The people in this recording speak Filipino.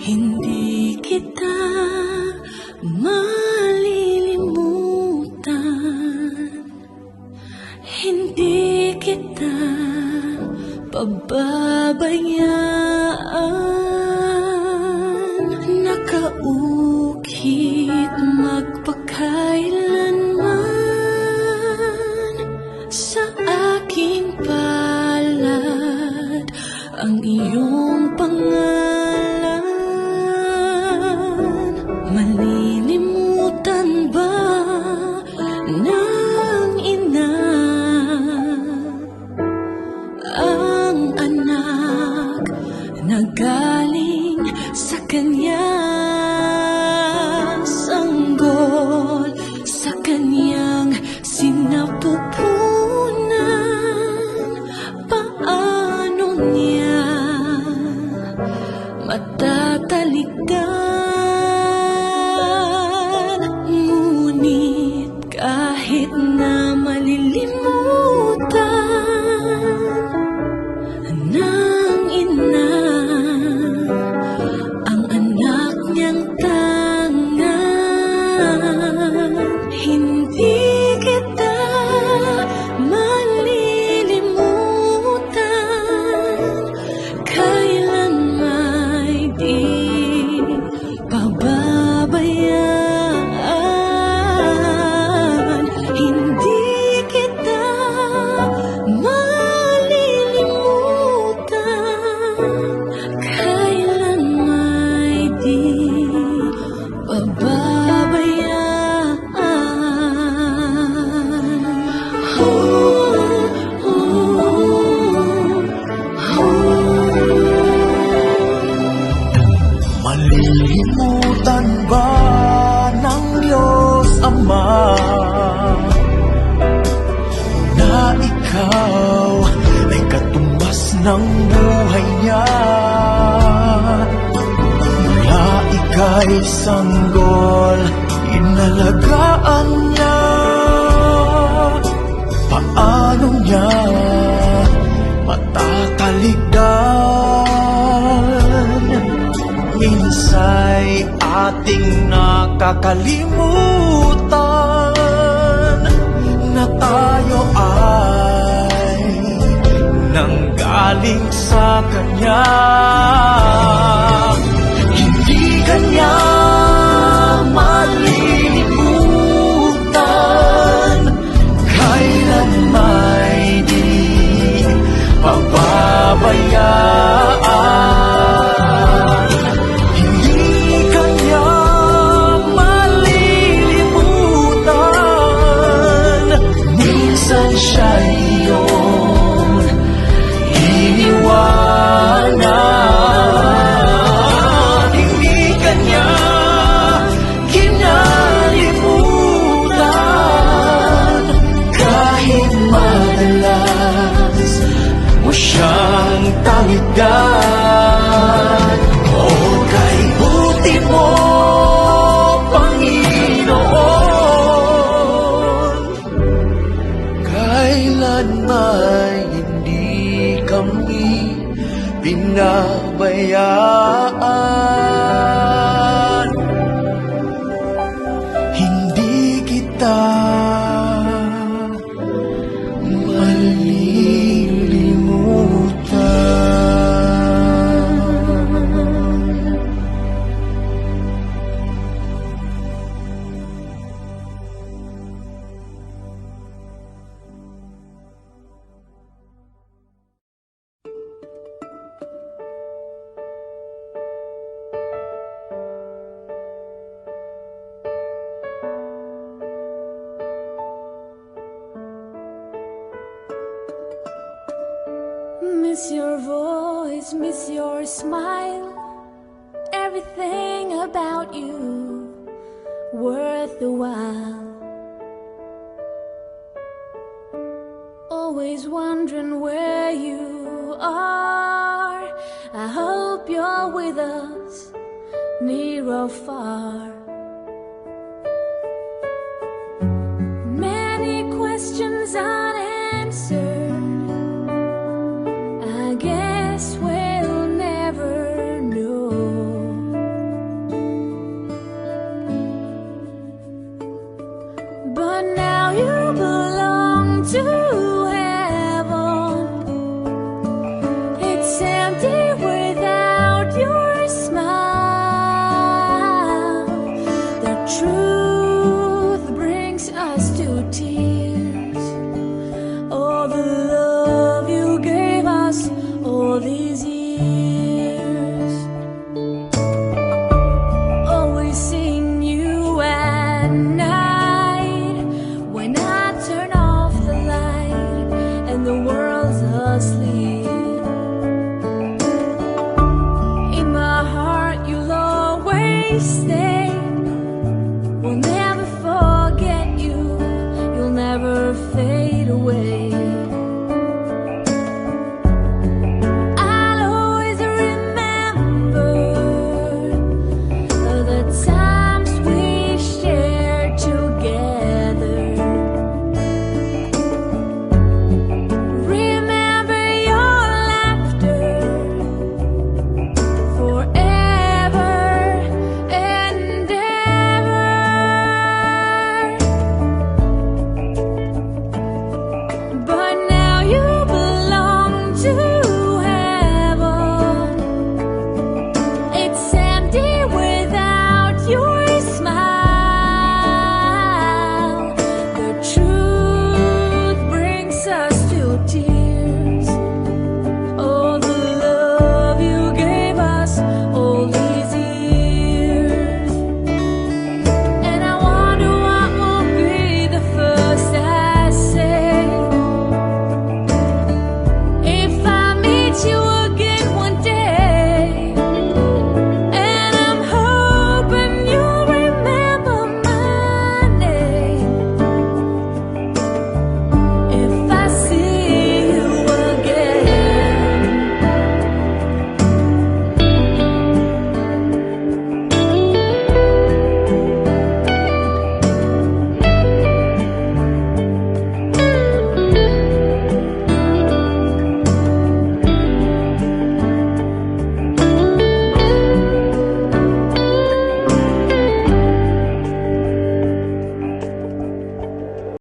Hindi kita malilimutan, hindi kita pababayaan. Nakaukit magpakailanman sa aking palad ang iyong pangalan. Malilimutan ba ng ina ang anak na galing sa kanyang sanggol, sa kanyang sinapupunan? Paano niya matatalikan? Kahit na malilimutan ng ina ang anak niyang tangan, hindi kita malilimutan, kailan may di pababayaan. Malilimutan ba ng Diyos Ama na ikaw ay katumbas ng buhay niya? Mula ika'y sanggol, inalagaan niya. Paano niya matataligdan? Minsa'y ating nakakalimutan na tayo ay nanggaling sa Kanya. Hindi Kanya malilimutan, kailan may di pababayaan. Siya iyong iniwanan, hindi Kanya kinalimutan, kahit madalas mo siyang taligan. O kay buti mo, kailan may hindi kami pinabayaan. Hindi kita malilimutan. Miss your voice, miss your smile, everything about you worth the while. Always wondering where you are. I hope you're with us, near or far. Many questions unanswered, I guess we'll never know. stay